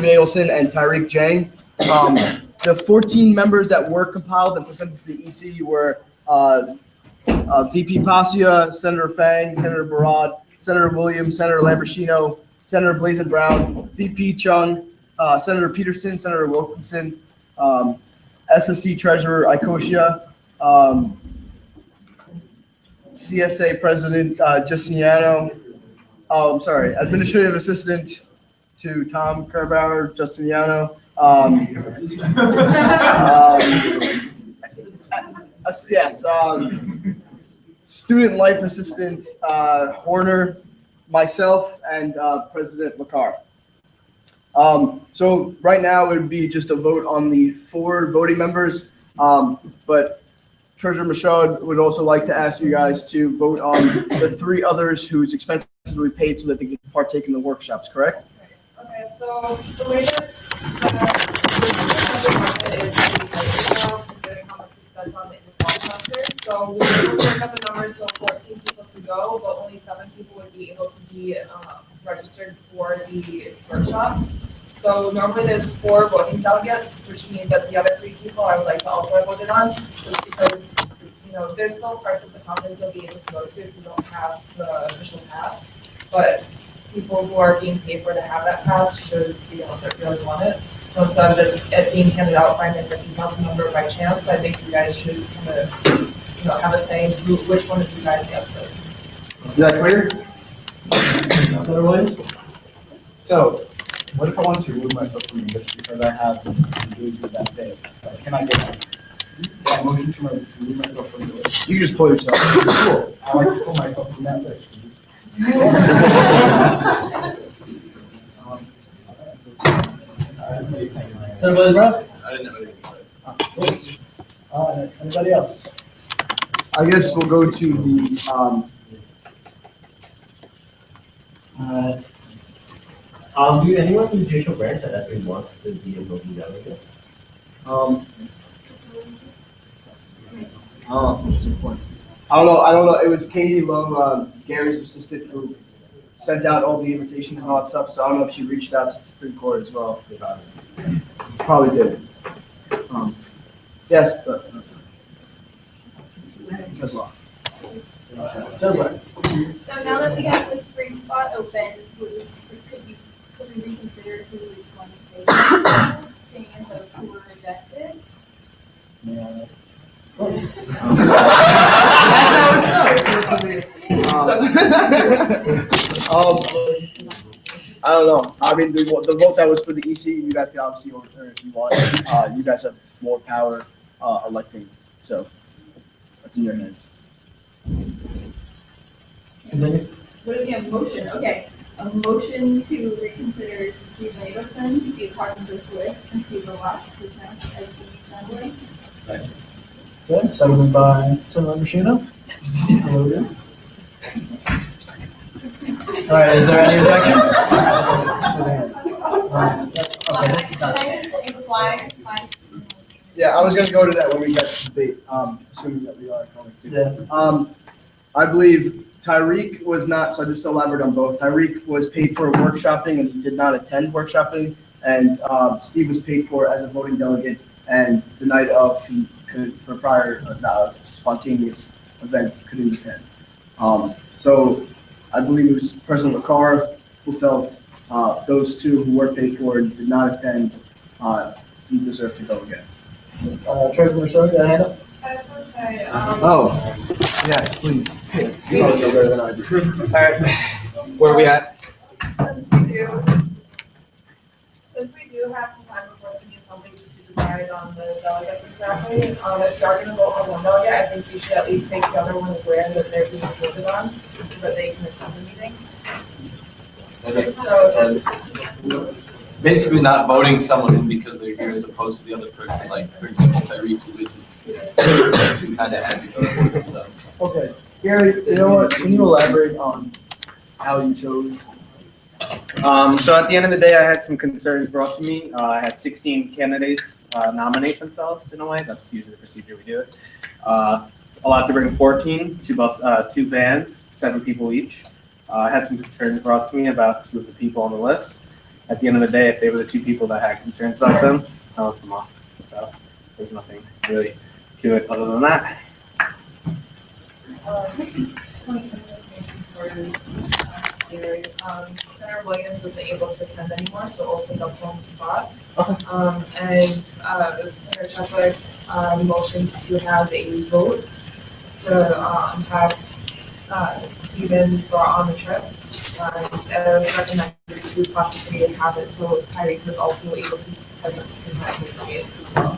Adelson and Tyreek Jang. The 14 members that were compiled and presented to the EC were VP Pasia, Senator Fang, Senator Barad, Senator Williams, Senator Lambrosino, Senator Blazin Brown, VP Chung, Senator Peterson, Senator Wilkinson, SSC Treasurer Ikosia, CSA President Justiniano, Administrative Assistant to Tom Kerbauer, Justiniano, Student Life Assistant Horner, myself, and President Lakar. So right now it would be just a vote on the 4 voting members, but Treasurer Michaud would also like to ask you guys to vote on the 3 others whose expenses will be paid so that they can partake in the workshops, correct? Okay, so the way that is considering how much we spent on it in the fall semester. So we were able to work up the numbers, so 14 people could go, but only 7 people would be able to be registered for the workshops. So normally there's 4 voting delegates, which means that the other 3 people I would like to also have voted on, just because, there's still parts of the conference you'll be able to go to if you don't have the official pass. But people who are being paid for to have that pass should be the ones that really want it. So instead of just it being handed out by an executive council member by chance, I think you guys should kind of, have a say into which one of you guys gets it. Is that clear? Otherwise? So, what if I want to remove myself from this because I have engaged with that day? Can I get a motion to remove myself from the list? You can just pull yourself. Cool. I like to pull myself from that list. Everybody, bro? I didn't know anything about it. Anybody else? I guess we'll go to the, Do anyone in the judicial branch that actually wants to be a voting delegate? I don't know. It was Katie Love, Gary's assistant, who sent out all the invitations and all that stuff. So I don't know if she reached out to the Supreme Court as well. Probably did. Yes, but. Because law. So now that we have the spring spot open, could we reconsider who is going to take it, seeing as those who were rejected? Yeah. That's how it I don't know. I mean, the vote that was for the EC, you guys can obviously overturn if you want. You guys have more power electing, so that's in your hands. So we have a motion, okay. A motion to reconsider Steve Abelson to be a part of this list since he's the last person at the assembly. Second. Good, seconded by Senator Machino. All right, is there any objection? Yeah, I was gonna go to that when we got to debate, assuming that we are going to. Yeah. I believe Tyreek was not, so just to elaborate on both, Tyreek was paid for workshopping and he did not attend workshopping. And Steve was paid for as a voting delegate, and the night of, he could, for prior spontaneous event, couldn't attend. So I believe it was President LaCar who felt those two who were paid for and did not attend, he deserved to go again. Treasurer Stony, got a hand up? I just want to say, Oh, yes, please. You probably know better than I do. All right, where are we at? Since we do have some time before student assembly to decide on the delegates exactly, if you are going to vote on one delegate, I think you should at least make the other one aware that they're being voted on, so that they can attend the meeting. That makes sense. Basically not voting someone in because they're here as opposed to the other person, like, for example, Tyreek, who isn't, to kind of add to the board, so. Okay, Gary, you know what, can you elaborate on how you chose? So at the end of the day, I had some concerns brought to me. I had 16 candidates nominate themselves in a way. That's usually the procedure we do it. Allowed to bring 14, two vans, 7 people each. I had some concerns brought to me about 2 of the people on the list. At the end of the day, if they were the 2 people that had concerns about them, I left them off. So there's nothing really to it other than that. Senator Williams isn't able to attend anymore, so we'll pick up one spot. And Senator Cheswick motions to have a vote to have Stephen brought on the trip. And it was recommended to possibly have it so Tyreek was also able to present his case as well.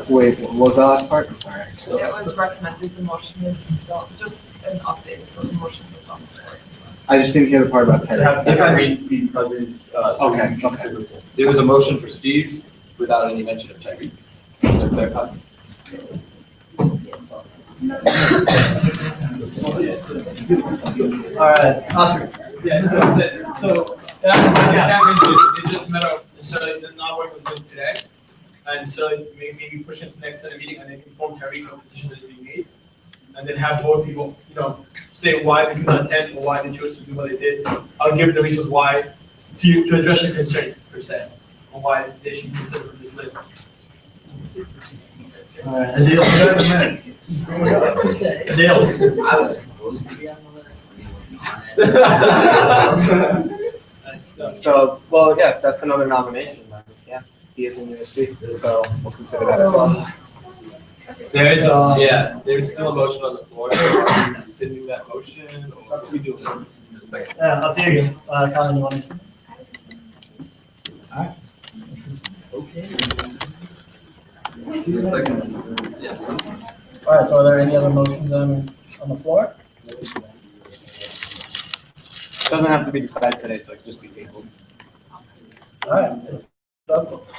Wait, what was the last part? I'm sorry. It was recommended, the motion is still just an update, so the motion was on the board, so. I just didn't hear the part about Tyreek. If I be president, Okay. There was a motion for Steve without any mention of Tyreek. Is that clear? All right, Oscar. Yeah, so that mentioned, it's just a matter of, so they're not working with this today. And so maybe push into the next Senate meeting and then inform Tyreek of the decision that is being made. And then have both people, say why they could not attend or why they chose to do what they did. I'll give the reasons why to address your concerns per se, or why they should consider for this list. All right, Adele, you have the minutes. Adele. I was supposed to be on the list. So, well, yeah, that's another nomination. Then. Yeah, he is in USG, so we'll consider that as well. There's still a motion on the floor. Are we rescinding that motion or what are we doing? Just like. Yeah, up to you. Colin, you want to? All right. Okay. Second. Yeah. All right, so are there any other motions on the floor? Doesn't have to be decided today, so it can just be tabled. All right.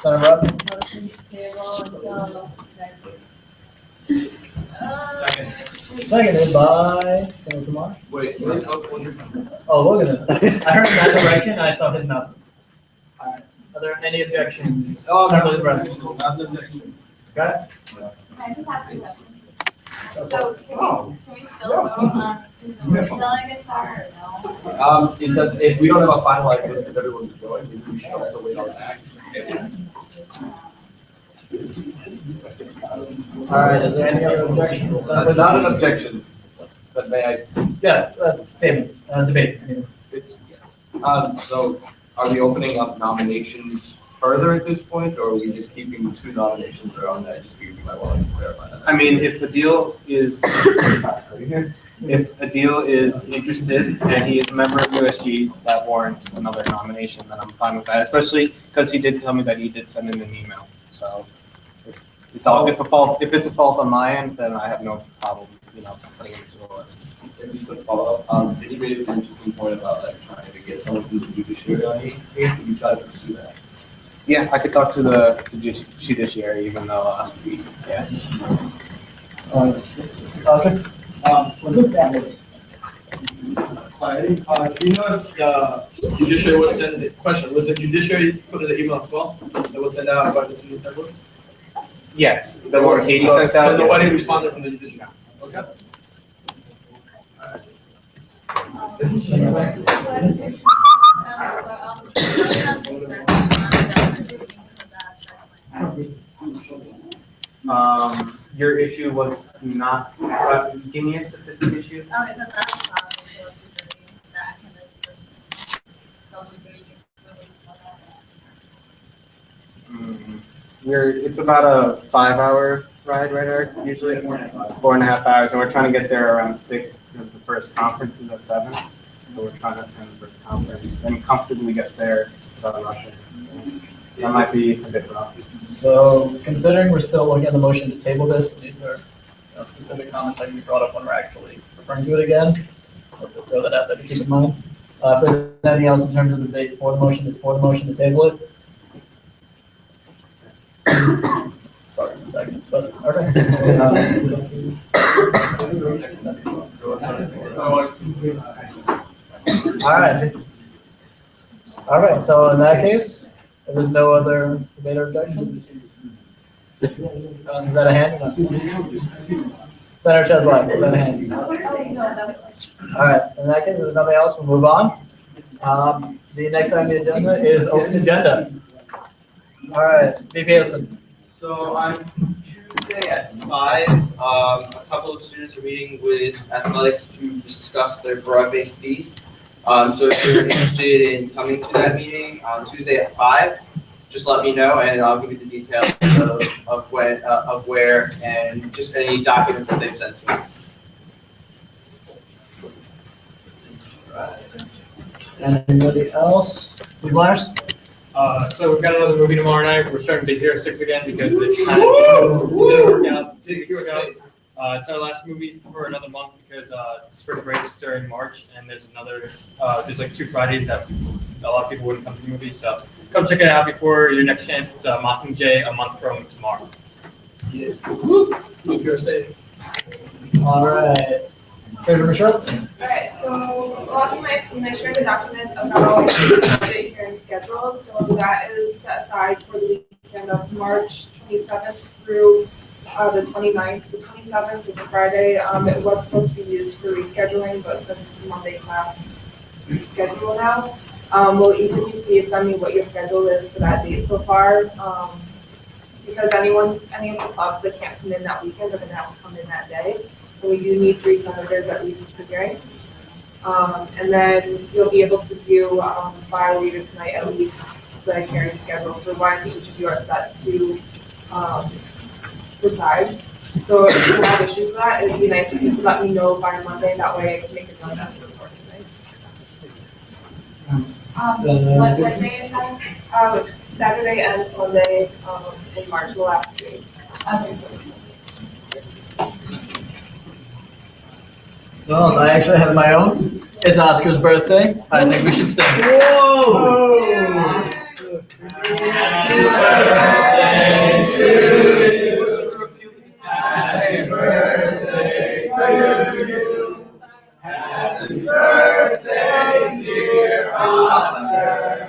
Senator Brock? Motion to table until next week. Seconded by Senator Kumar. Wait. Oh, Logan. I heard that direction, I saw his mouth. All right. Are there any objections? Oh, Senator Brown. not the objection. Got it? Can I just ask a question? So can we still vote on delegates or no? It does, if we don't have a finalized list of everyone who's going, maybe we should also wait on that. All right, is there any other objections? Not an objection, but may I? Yeah, table, debate. Yes. So are we opening up nominations further at this point, or are we just keeping 2 nominations that are on that? Just because you might want to clarify that. I mean, if Adil is interested and he is a member of USG, that warrants another nomination, then I'm fine with that, especially because he did tell me that he did send in an email. So if it's a fault on my end, then I have no problem, putting him to the list. And just to follow up, did you raise an interesting point about like trying to get someone from the judiciary on the 8th? Did you try to pursue that? Yeah, I could talk to the judiciary, even though, yeah. Okay. Do you know if the judiciary was sent, was the judiciary put in the email as well? That was sent out by the student assembly? Yes, the one Katie sent out. So nobody responded from the judiciary? Okay. Your issue was not, give me a specific issue. Okay, because that's the problem, so that It's about a 5-hour ride, right, Eric? Usually 4.5 hours, and we're trying to get there around 6 because the first conference is at 7. So we're trying to attend the first conference and comfortably get there without rushing. That might be a bit rough. So considering we're still looking at the motion to table this, these are specific comments that can be brought up when we're actually referring to it again. Just throw that out there to keep in mind. If there's anything else in terms of debate for the motion to table it. Sorry, 1 second, but okay. All right, so in that case, if there's no other debate or objection, is that a hand? Senator Cheslak, is that a hand? All right, in that case, if there's nothing else, we'll move on. The next item on the agenda is open agenda. All right, VP Harrison. So on Tuesday at 5, a couple of students are meeting with athletics to discuss their broad-based fees. So if you're interested in coming to that meeting on Tuesday at 5, just let me know and I'll give you the details of when, of where, and just any documents that they've sent to me. Anybody else? Lee Myers? So we've got another movie tomorrow night. We're starting to be here at 6 again because it kind of didn't work out 2 weeks ago. It's our last movie for another month because spring breaks during March, and there's there's like 2 Fridays that a lot of people wouldn't come to the movie. So come check it out before your next chance. It's Mockingjay a month from tomorrow. Yeah. Move your stays. All right. Treasurer Michelle? All right, so a lot of you might have seen, I shared the documents about the budget hearing schedule. So that is set aside for the weekend of March 27th through the 29th. The 27th is a Friday. It was supposed to be used for rescheduling, but since it's a Monday class, reschedule now. Will each of you please send me what your schedule is for that date so far? because any of the clubs that can't come in that weekend are gonna have to come in that day. And we do need 3 senators at least for hearing. And then you'll be able to view by later tonight at least the hearing schedule for when each of you are set to decide. So if you have issues with that, it'd be nice if you could let me know by Monday, that way I can make adjustments accordingly. What day is that? Saturday and Sunday in March, the last 2 weeks. Okay, so Well, I actually have my own. It's Oscar's birthday. I think we should sing. Whoa! Happy birthday to you. Happy birthday to you. Happy birthday, dear Oscar.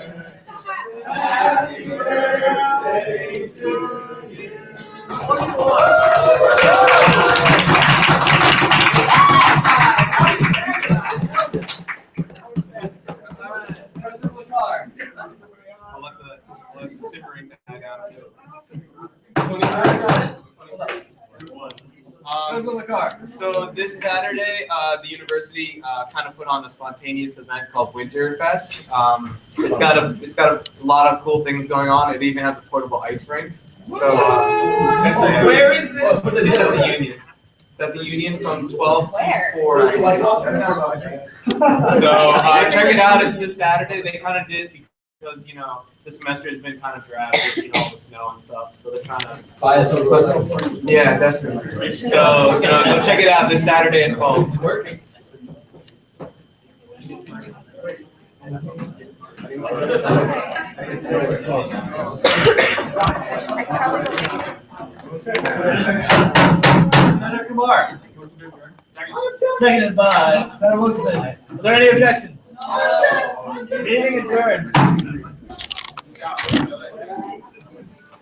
Happy birthday to you. I'll let the simmering die out. So this Saturday, the university kind of put on a spontaneous event called Winter Fest. It's got a lot of cool things going on. It even has a portable ice rink. So Where is this? It's at the Union. It's at the Union from 12 to 4. So check it out. It's this Saturday. They kind of did because the semester has been kind of dry with all the snow and stuff. So they're trying to buy us some. Yeah, definitely. So go check it out this Saturday at 12. Working. Senator Kumar. Seconded by Senator Wilkinson. Are there any objections? Meeting adjourned.